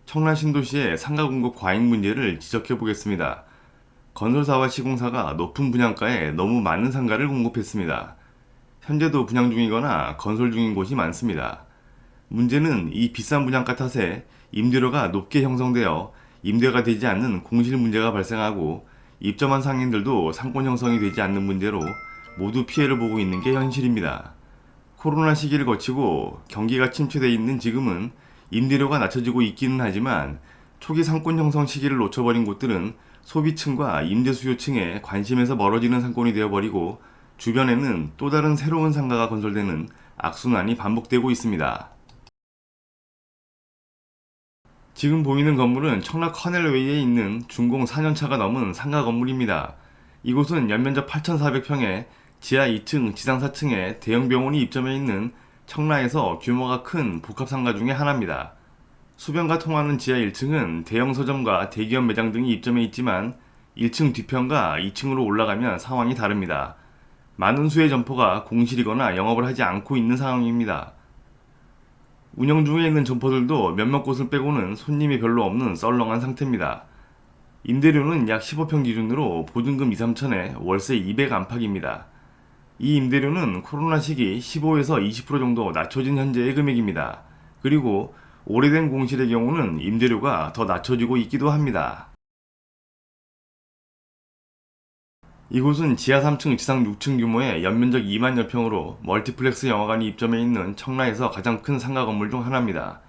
청라 신도시의 상가 공급 과잉 문제를 지적해 보겠습니다. 건설사와 시공사가 높은 분양가에 너무 많은 상가를 공급했습니다. 현재도 분양 중이거나 건설 중인 곳이 많습니다. 문제는 이 비싼 분양가 탓에 임대료가 높게 형성되어 임대가 되지 않는 공실 문제가 발생하고 입점한 상인들도 상권 형성이 되지 않는 문제로 모두 피해를 보고 있는 게 현실입니다. 코로나 시기를 거치고 경기가 침체되어 있는 지금은 임대료가 낮춰지고 있기는 하지만 초기 상권 형성 시기를 놓쳐버린 곳들은 소비층과 임대 수요층의 관심에서 멀어지는 상권이 되어버리고 주변에는 또 다른 새로운 상가가 건설되는 악순환이 반복되고 있습니다. 지금 보이는 건물은 청라 커넬웨이에 있는 준공 4년차가 넘은 상가 건물입니다. 이곳은 연면적 8,400평에 지하 2층, 지상 4층에 대형 병원이 입점해 있는 청라에서 규모가 큰 복합상가 중의 하나입니다. 수변과 통하는 지하 1층은 대형 서점과 대기업 매장 등이 입점해 있지만 1층 뒤편과 2층으로 올라가면 상황이 다릅니다. 많은 수의 점포가 공실이거나 영업을 하지 않고 있는 상황입니다. 운영 중에 있는 점포들도 몇몇 곳을 빼고는 손님이 별로 없는 썰렁한 상태입니다. 임대료는 약 15평 기준으로 보증금 2, 3천에 월세 200 안팎입니다. 이 임대료는 코로나 시기 15에서 20% 정도 낮춰진 현재의 금액입니다. 그리고 오래된 공실의 경우는 임대료가 더 낮춰지고 있기도 합니다. 이곳은 지하 3층, 지상 6층 규모의 연면적 2만여 평으로 멀티플렉스 영화관이 입점해 있는 청라에서 가장 큰 상가 건물 중 하나입니다.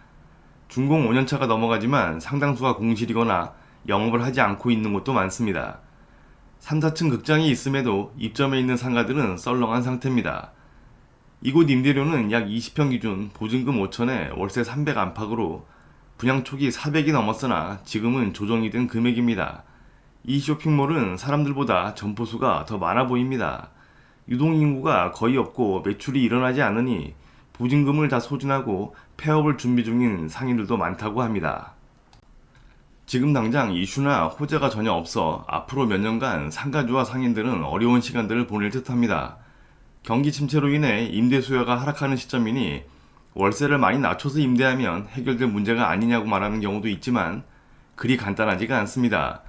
준공 5년차가 넘어가지만 상당수가 공실이거나 영업을 하지 않고 있는 곳도 많습니다. 3, 4층 극장이 있음에도 입점해 있는 상가들은 썰렁한 상태입니다. 이곳 임대료는 약 20평 기준 보증금 5천에 월세 300 안팎으로 분양 초기 400이 넘었으나 지금은 조정이 된 금액입니다. 이 쇼핑몰은 사람들보다 점포수가 더 많아 보입니다. 유동인구가 거의 없고 매출이 일어나지 않으니 보증금을 다 소진하고 폐업을 준비 중인 상인들도 많다고 합니다. 지금 당장 이슈나 호재가 전혀 없어 앞으로 몇 년간 상가주와 상인들은 어려운 시간들을 보낼 듯합니다. 경기 침체로 인해 임대 수요가 하락하는 시점이니 월세를 많이 낮춰서 임대하면 해결될 문제가 아니냐고 말하는 경우도 있지만 그리 간단하지가 않습니다.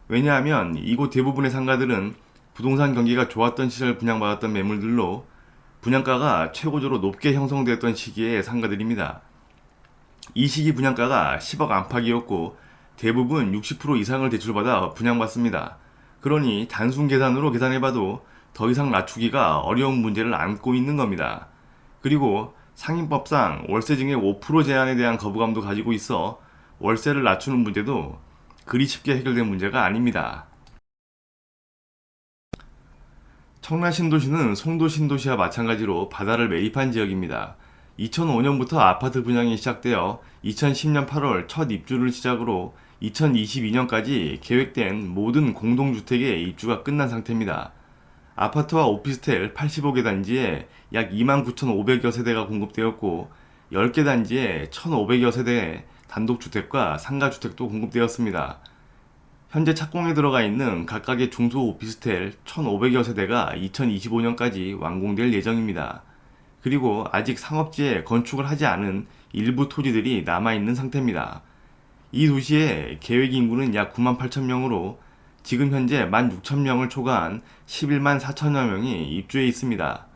왜냐하면 이곳 대부분의 상가들은 부동산 경기가 좋았던 시절 분양받았던 매물들로 분양가가 최고조로 높게 형성되었던 시기의 상가들입니다. 이 시기 분양가가 10억 안팎이었고 대부분 60% 이상을 대출받아 분양받습니다. 그러니 단순 계산으로 계산해봐도 더 이상 낮추기가 어려운 문제를 안고 있는 겁니다. 그리고 상인법상 월세 증액 5% 제한에 대한 거부감도 가지고 있어 월세를 낮추는 문제도 그리 쉽게 해결된 문제가 아닙니다. 청라 신도시는 송도 신도시와 마찬가지로 바다를 매립한 지역입니다. 2005년부터 아파트 분양이 시작되어 2010년 8월 첫 입주를 시작으로 2022년까지 계획된 모든 공동주택의 입주가 끝난 상태입니다. 아파트와 오피스텔 85개 단지에 약 29,500여 세대가 공급되었고 10개 단지에 1,500여 세대의 단독주택과 상가주택도 공급되었습니다. 현재 착공에 들어가 있는 각각의 중소 오피스텔 1,500여 세대가 2025년까지 완공될 예정입니다. 그리고 아직 상업지에 건축을 하지 않은 일부 토지들이 남아있는 상태입니다. 이 도시의 계획 인구는 약 9만 8천 명으로 지금 현재 1만 6천 명을 초과한 11만 4천여 명이 입주해 있습니다.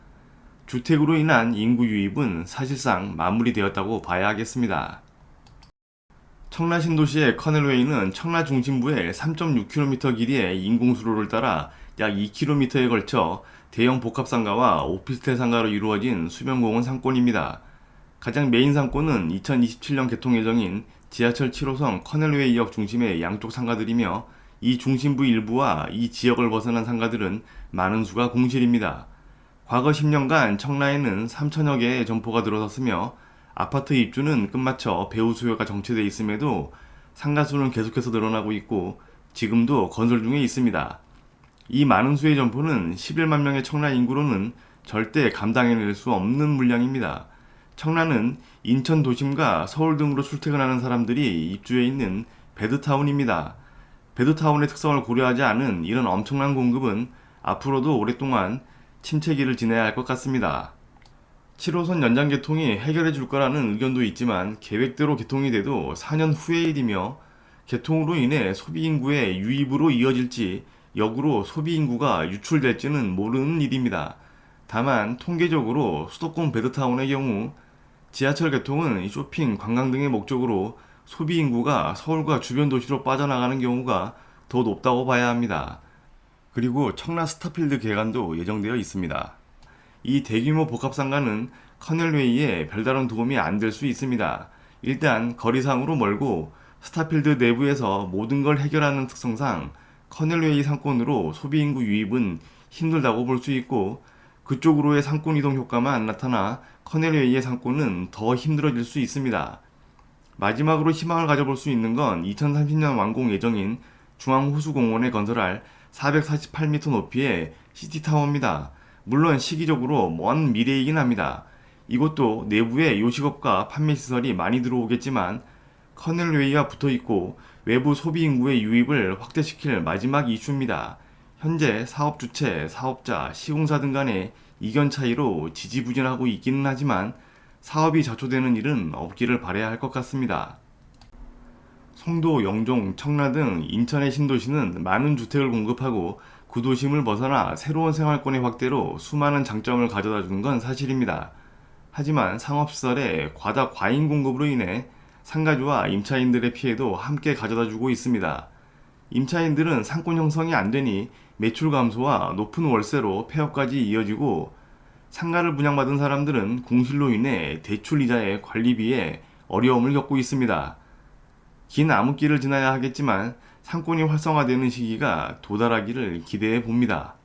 주택으로 인한 인구 유입은 사실상 마무리되었다고 봐야 하겠습니다. 청라 신도시의 커넬웨이는 청라 중심부의 3.6km 길이의 인공수로를 따라 약 2km에 걸쳐 대형 복합상가와 오피스텔 상가로 이루어진 수변공원 상권입니다. 가장 메인 상권은 2027년 개통 예정인 지하철 7호선 커넬웨이역 중심의 양쪽 상가들이며 이 중심부 일부와 이 지역을 벗어난 상가들은 많은 수가 공실입니다. 과거 10년간 청라에는 3천여 개의 점포가 들어섰으며 아파트 입주는 끝마쳐 배후 수요가 정체되어 있음에도 상가 수는 계속해서 늘어나고 있고 지금도 건설 중에 있습니다. 이 많은 수의 점포는 11만 명의 청라 인구로는 절대 감당해낼 수 없는 물량입니다. 청라는 인천 도심과 서울 등으로 출퇴근하는 사람들이 입주해 있는 베드타운입니다. 베드타운의 특성을 고려하지 않은 이런 엄청난 공급은 앞으로도 오랫동안 침체기를 지내야 할 것 같습니다. 7호선 연장 개통이 해결해 줄 거라는 의견도 있지만 계획대로 개통이 돼도 4년 후의 일이며 개통으로 인해 소비 인구의 유입으로 이어질지 역으로 소비 인구가 유출될지는 모르는 일입니다. 다만 통계적으로 수도권 베드타운의 경우 지하철 개통은 쇼핑, 관광 등의 목적으로 소비 인구가 서울과 주변 도시로 빠져나가는 경우가 더 높다고 봐야 합니다. 그리고 청라 스타필드 개관도 예정되어 있습니다. 이 대규모 복합상가는 커넬웨이에 별다른 도움이 안 될 수 있습니다. 일단 거리상으로 멀고 스타필드 내부에서 모든 걸 해결하는 특성상 커넬웨이 상권으로 소비인구 유입은 힘들다고 볼 수 있고 그쪽으로의 상권 이동 효과만 나타나 커넬웨이의 상권은 더 힘들어질 수 있습니다. 마지막으로 희망을 가져볼 수 있는 건 2030년 완공 예정인 중앙호수공원에 건설할 448m 높이의 시티타워입니다. 물론 시기적으로 먼 미래이긴 합니다. 이것도 내부에 요식업과 판매시설이 많이 들어오겠지만 커넬웨이와 붙어있고 외부 소비인구의 유입을 확대시킬 마지막 이슈입니다. 현재 사업 주체, 사업자, 시공사 등 간의 이견 차이로 지지부진하고 있기는 하지만 사업이 자초되는 일은 없기를 바라야 할 것 같습니다. 송도, 영종, 청라 등 인천의 신도시는 많은 주택을 공급하고 구도심을 벗어나 새로운 생활권의 확대로 수많은 장점을 가져다 주는 건 사실입니다. 하지만 상업시설의 과다 과잉 공급으로 인해 상가주와 임차인들의 피해도 함께 가져다 주고 있습니다. 임차인들은 상권 형성이 안 되니 매출 감소와 높은 월세로 폐업까지 이어지고 상가를 분양받은 사람들은 공실로 인해 대출 이자의 관리비에 어려움을 겪고 있습니다. 긴 암흑기를 지나야 하겠지만 상권이 활성화되는 시기가 도달하기를 기대해 봅니다.